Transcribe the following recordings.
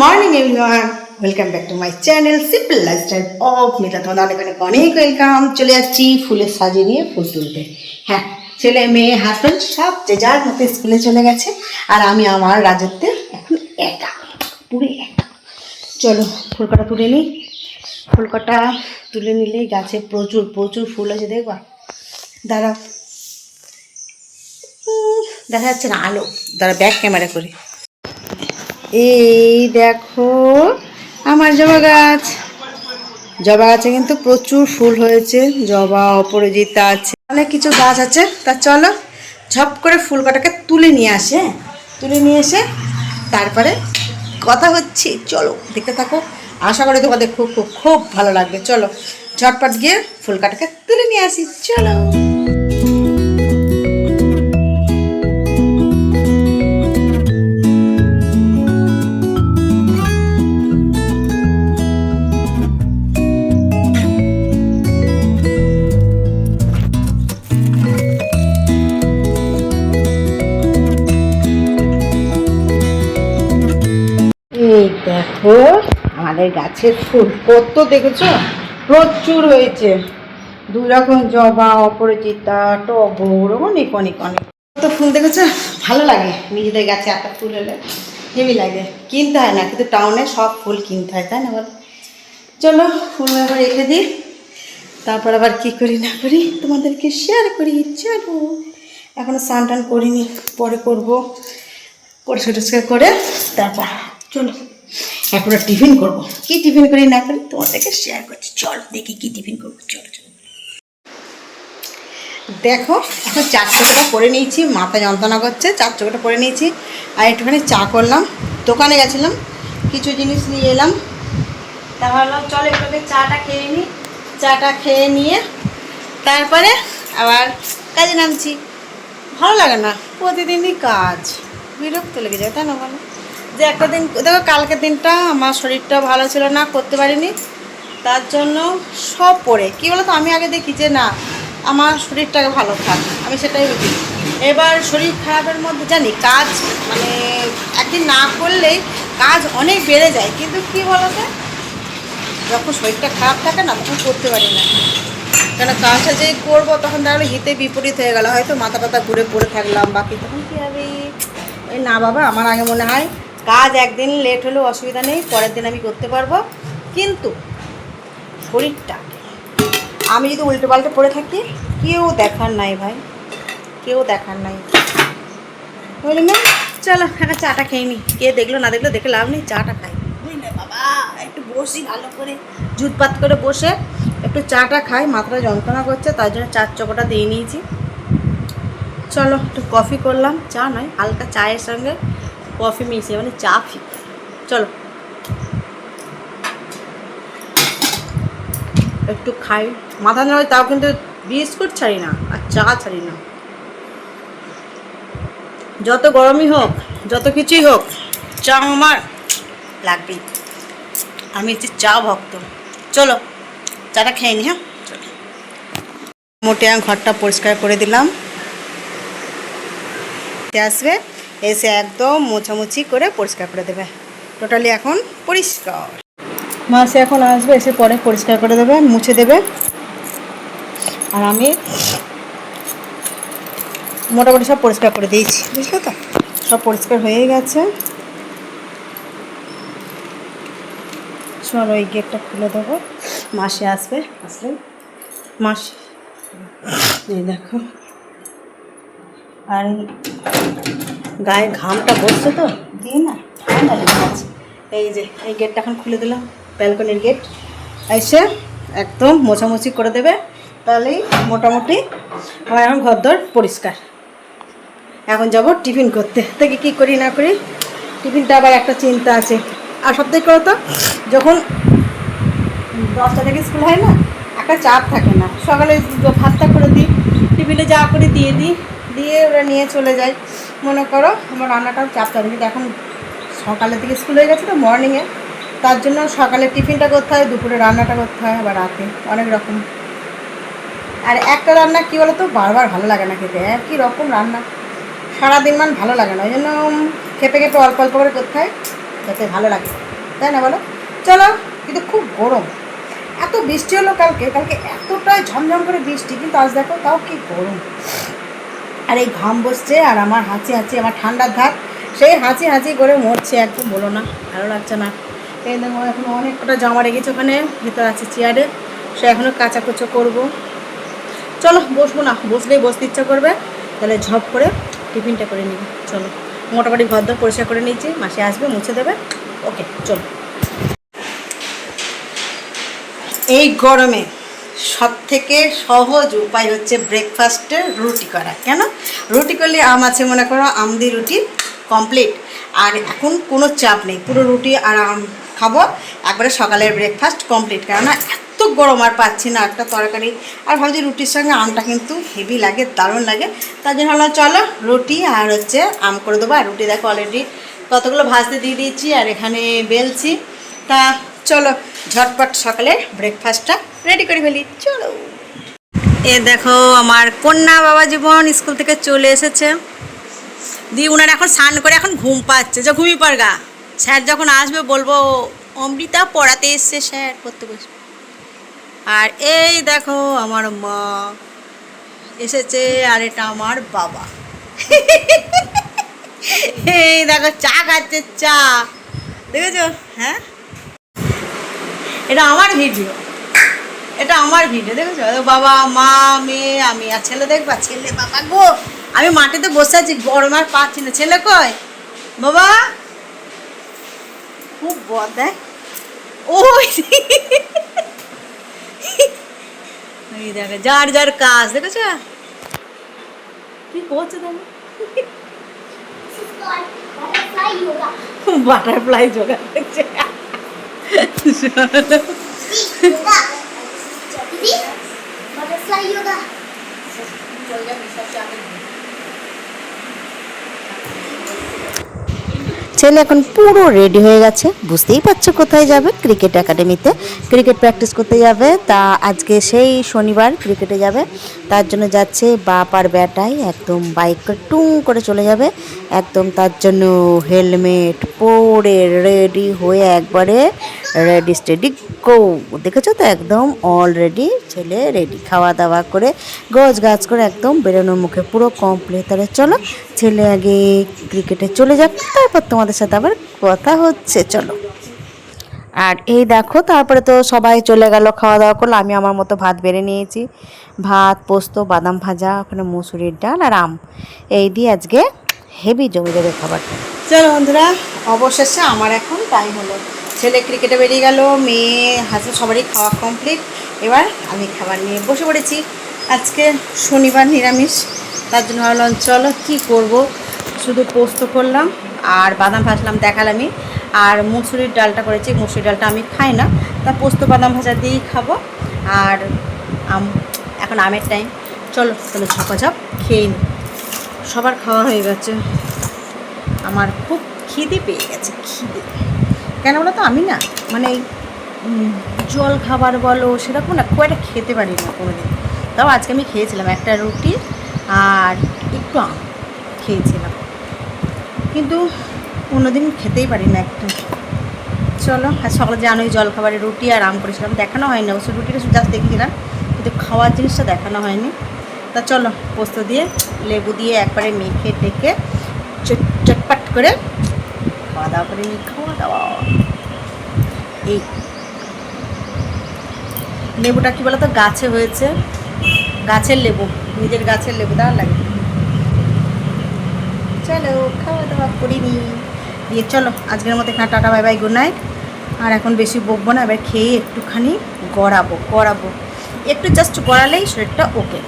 Morning everyone, welcome back to my channel simple lifestyle of Mita. তোমাদের অনেক অনেক অনেক ওয়েলকাম। চলে যাচ্ছি ফুলের সাজিয়ে নিয়ে ফুল তুলতে। হ্যাঁ, ছেলে মেয়ে হাজব্যান্ড সব যে যার মতো স্কুলে চলে গেছে, আর আমি আমার রাজত্বে এখন একা, পুরো একা। চলো ফুলকটা তুলে নিই। ফুলকটা তুলে নিলেই গাছে প্রচুর প্রচুর ফুল আছে, দেখবা। দাঁড়াও, দেখা যাচ্ছে না আলো, দাঁড়া ব্যাক ক্যামেরা করি। এই দেখো আমার জবা গাছ। জবা গাছে কিন্তু প্রচুর ফুল হয়েছে, জবা, অপরাজিতা আছে, অনেক কিছু গাছ আছে। তা চলো ঝপ করে ফুল কটাকে তুলে নিয়ে আসে, তুলে নিয়ে এসে তারপরে কথা হচ্ছে। চলো দেখতে থাকো, আশা করি তোমাদের খুব খুব খুব ভালো লাগবে। চলো ঝটপট গিয়ে ফুল কাটাকে তুলে নিয়ে আসি, চলো। এই দেখো আমাদের গাছের ফুল কত দেখেছো, প্রচুর হয়েছে। দুই রকম, জবা, অপরাজিতা, টগর, অনেক অনেক অনেক কত ফুল দেখেছো। ভালো লাগে নিজেদের গাছে এত ফুল হলে, হেভি লাগে। কিনতে হয় না, কিন্তু টাউনে সব ফুল কিনতে হয়, তাই না বলো। চলো ফুল আবার রেখে দিই, তারপর আবার কী করি না করি তোমাদেরকে শেয়ার করি। চলো এখনও স্নান টান করিনি, পরে করবো, পরিষ্কার টরিষ্কার করে তারপর চলো এখন টিফিন করবো। কি টিফিন করি না করি তোমাদেরকে শেয়ার করছি। চলো দেখি কি টিফিন করবো। চলো চলো দেখো, এখন চার চোখাটা করে নিয়েছি, মাথা যন্ত্রণা করছে, চার চোখাটা করে নিয়েছি। আর একটুখানি চা করলাম, দোকানে গেছিলাম, কিছু জিনিস নিয়ে এলাম। তা ভাবলাম চলো একটু চাটা খেয়ে নিই। চাটা খেয়ে নিয়ে তারপরে আবার কাজে নামছি। ভালো লাগে না প্রতিদিনই কাজ, বিরক্ত লেগে যায়, তাই না বলো। যে একটা দিন দেখো, কালকের দিনটা আমার শরীরটা ভালো ছিল না, করতে পারিনি, তার জন্য সব পড়ে কী বলো তো, আমি আগে দেখি যে না আমার শরীরটাকে ভালো থাক, আমি সেটাই বুঝি। এবার শরীর খারাপের মধ্যে জানি কাজ মানে একদিন না করলেই কাজ অনেক বেড়ে যায়, কিন্তু কী বলো তো, যখন শরীরটা খারাপ থাকে না তখন করতে পারি না। কেন কাজটা যেই করবো তখন তাহলে হিতে বিপরীত হয়ে গেল, হয়তো মাথা টাথা ঘুরে পড়ে থাকলাম, বাকি তখন কী হবে। ওই না বাবা, আমার আগে মনে হয় কাজ একদিন লেট হলেও অসুবিধা নেই, পরের দিন আমি করতে পারবো, কিন্তু শরীরটা আমি যদি উল্টো পাল্টে পড়ে থাকি, কেউ দেখার নাই ভাই, কেউ দেখার নাই, বুঝলি না। চলো একটা চাটা খেয়ে নি, কে দেখলো না দেখলো দেখে লাভ নেই, চাটা খাই, বুঝলি বাবা। একটু বসি ভালো করে, জুটপাত করে বসে একটু চাটা খাই, মাথাটা যন্ত্রণা করছে, তার জন্য চার চকোটা দিয়ে নিয়েছি। চলো একটু কফি করলাম, চা নয়, হালকা চায়ের সঙ্গে কফি মিশিয়ে, মানে চা ফি। চলো একটু খাই, মাথা না হয় তাও কিন্তু বিস্কুট ছাড়ি না আর চা ছাড়ি না। যত গরমই হোক, যত কিছুই হোক, চা আমার লাগবেই, আমি হচ্ছে চা ভক্ত। চলো চাটা খেয়ে নি। হ্যাঁ চলো, মোটে আমি ঘরটা পরিষ্কার করে দিলাম, আসবে এসে একদম মোছামুছি করে পরিষ্কার করে দেবে, টোটালি এখন পরিষ্কার। মাসে এখন আসবে, এসে পরে পরিষ্কার করে দেবে, মুছে দেবে, আর আমি মোটামুটি সব পরিষ্কার করে দিয়েছি, বুঝলে তো, সব পরিষ্কার হয়ে গেছে। চলো এই গেটটা খুলে দেবো, মাসে আসবে, আসলে মাস এই দেখো, আর গায়ে ঘামটা বসছে তো দিয়ে না, ঠান্ডা লেগে গেছে। এই যে এই গেটটা এখন খুলে দিলাম, ব্যালকনির গেট, এসে একদম মোছামুছি করে দেবে, তাহলেই মোটামুটি আমার এখন ঘরদোর পরিষ্কার। এখন যাব টিফিন করতে, থেকে কী করি না করি, টিফিনটা আবার একটা চিন্তা আছে। আর সবথেকে করো তো, যখন 10টা থেকে স্কুল হয় না, একটা চাপ থাকে না, সকালে ভাতটা করে দিই, টিফিনে যা করে দিয়ে দিই, দিয়ে ওরা নিয়ে চলে যায়, মনে করো আমার রান্নাটাও চাপ থাকে। কিন্তু এখন সকালের দিকে স্কুল হয়ে গেছে তো মর্নিংয়ে, তার জন্য সকালে টিফিনটা করতে হয়, দুপুরে রান্নাটা করতে হয়, আবার রাতে অনেক রকম। আর একটা রান্না কী বলো তো, বারবার ভালো লাগে না খেতে, একই রকম রান্না সারাদিন ভালো লাগে না, ওই জন্য খেপে খেপে অল্প অল্প করে করতে হয়। যাতে ভালো লাগে, তাই না বলো? চলো। কিন্তু খুব গরম, এত বৃষ্টি হলো কালকে এতটাই ঝমঝম করে বৃষ্টি, কিন্তু আজ দেখো তাও কি গরম। আর এই ঘাম বসছে আর আমার হাঁচি আমার ঠান্ডার ধার, সেই হাঁচি করে মরছে একদম, বলো না, ভালো লাগছে না। এই দেখো এখন অনেক কটা জামা রেখেছে ওখানে, ভেতর আছে চেয়ারে, সে এখনও কাচাকুচো করবো। চলো বসবো না, বসলেই বসতে ইচ্ছা করবে, তাহলে ঝপ করে টিফিনটা করে নিই। চলো, মোটামুটি ঘরদর পরিষ্কার করে নিয়েছি, মাসি আসবে মুছে দেবে। ওকে চলো। এই গরমে সবথেকে সহজ উপায় হচ্ছে ব্রেকফাস্টে রুটি করা। কেন? রুটি করলে আছে মনে করো, আম দিয়ে রুটি কমপ্লিট। আর এখন কোনো চাপ নেই, পুরো রুটি আর আম খাবো, একবারে সকালের ব্রেকফাস্ট কমপ্লিট। কেননা এত গরম আর পাচ্ছি না একটা তরকারি, আর ভাবছি রুটির সঙ্গে আমটা কিন্তু হেভি লাগে, দারুণ লাগে। তার জন্য ভাবলাম চলো রুটি আর হচ্ছে আম করে দেবো। আর রুটি দেখো অলরেডি কতগুলো ভাজতে দিয়ে দিয়েছি, আর এখানে বেলছি। তা চলো ঝটপট সকালে ব্রেকফাস্টটা রেডি করে ফেলি। চলো। এ দেখো আমার কন্যা বাবা জীবন স্কুল থেকে চলে এসেছে, দিয়ে ওনার এখন স্নান করে এখন ঘুম পাচ্ছে, যে ঘুমিয়ে পড়গা, স্যার যখন আসবে বলবো অমৃতা পড়াতে এসছে, স্যার পড়তে বসবে। আর এই দেখো আমার মা এসেছে, আর এটা আমার বাবা। এই দেখো চা খাচ্ছে, চা দেখেছো? হ্যাঁ, এটা আমার ভিডিও, দেখেছো? বাবা মা মেয়ে আমি, আর ছেলে দেখবা, ছেলে বাবা গো, আমি মাটিতে বসে আছি, গরম আর পাচ্ছি না। ছেলে কই বাবা? খুব বদ দেয় ওই। দেখো যার যার কাজ, দেখেছো কি করছে? তুমি বাটারফ্লাই যোগা দেখছে। ছেলে এখন পুরো রেডি হয়ে গেছে, বুঝতেই পারছো কোথায় যাবে, ক্রিকেট একাডেমিতে ক্রিকেট প্র্যাকটিস করতে যাবে। তা আজকে সেই শনিবার ক্রিকেটে যাবে, তার জন্য যাচ্ছে। বাপ আর বেটাই একদম বাইক করে টুং করে চলে যাবে, একদম তার জন্য হেলমেট পরে রেডি হয়ে একবারে রেডি স্টেডি গো। দেখেছো তো একদম অলরেডি ছেলে রেডি, খাওয়া দাওয়া করে গোছ গাছ করে একদম বেরোনোর মুখে পুরো কমপ্লিট। তাহলে চলো ছেলে আগে ক্রিকেটে চলে যাক, তারপর তোমাদের সাথে আবার কথা হচ্ছে। চলো। আর এই দেখো তারপরে তো সবাই চলে গেল, খাওয়া দাওয়া করলো, আমি আমার মতো ভাত বেড়ে নিয়েছি, ভাত পোস্ত বাদাম ভাজা, ওখানে মুসুরির ডাল আর আম, এই দিয়ে আজকে হেভি জমে যাবে খাবারটা। চলো বন্ধুরা, অবশেষে আমার এখন টাইম হলো, ছেলে ক্রিকেটে বেরিয়ে গেল, মেয়ে হাসব্যান্ড সবারই খাওয়া কমপ্লিট, এবার আমি খাবার নিয়ে বসে পড়েছি। আজকে শনিবার নিরামিষ, তার জন্য ভাবলাম চলো কী করব, শুধু পোস্ত করলাম আর বাদাম ভাজলাম দেখালামই, আর মুসুরির ডালটা করেছি, মুসুরির ডালটা আমি খাই না, তা পোস্ত বাদাম ভাজা দিয়েই খাবো। আর এখন আমের টাইম, চলো তাহলে ঝপাঝপ খেয়ে নিই। সবার খাওয়া হয়ে গেছে, আমার খুব খিদে পেয়ে গেছে, খিদে। কেন বলো তো, আমি না মানে জল খাবার বলো সেরকম না খুব একটা খেতে পারি না কোনোদিন। তাও আজকে আমি খেয়েছিলাম একটা রুটি আর একটু আম খেয়েছিলাম, কিন্তু অন্যদিন খেতেই পারি না একটু। চলো, আর সকালে জানোই জল খাবারে রুটি আর আম করেছিলাম, দেখানো হয়নি অবশ্য, রুটিটা জাস্ট দেখিয়েছিলাম, কিন্তু খাওয়ার জিনিসটা দেখানো হয়নি। তা চলো পোস্ত দিয়ে লেবু দিয়ে একবারে মেখে টেকে চটপট করে খাওয়া দাওয়া করে নিই। খাওয়া দাওয়া, এই লেবুটা কী বলো তো, গাছে হয়েছে, গাছের লেবু, নিজের গাছের লেবু, দাও লাগে। চলো খাওয়া দাওয়া করিনি, দিয়ে চলো আজকের মতো এখানে tata bye bye good night. আর এখন বেশি বকবো না, এবার খেয়ে একটুখানি গড়াবো, একটু জাস্ট গড়ালেই শরীরটা ওকে।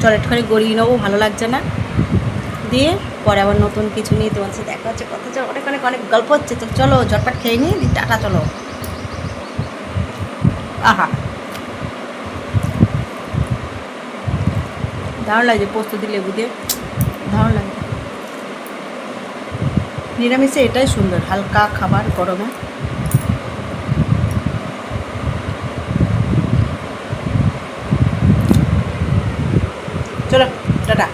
চলো একটুখানি গড়িয়ে নেবো, ভালো লাগছে না, দিয়ে পরে আবার নতুন কিছু নিয়ে তোমার সাথে দেখা হচ্ছে, কথা অনেক অনেক অনেক গল্প হচ্ছে। তো চলো ঝটপট খেয়ে নিই, দিয়ে টাটা। চলো। আহা দারুণ লাগছে, পোস্ত দিয়ে লেবু দিয়ে দারুণ লাগে। নিরামিষে এটাই সুন্দর, হালকা খাবার গরমে। চলো টাটা।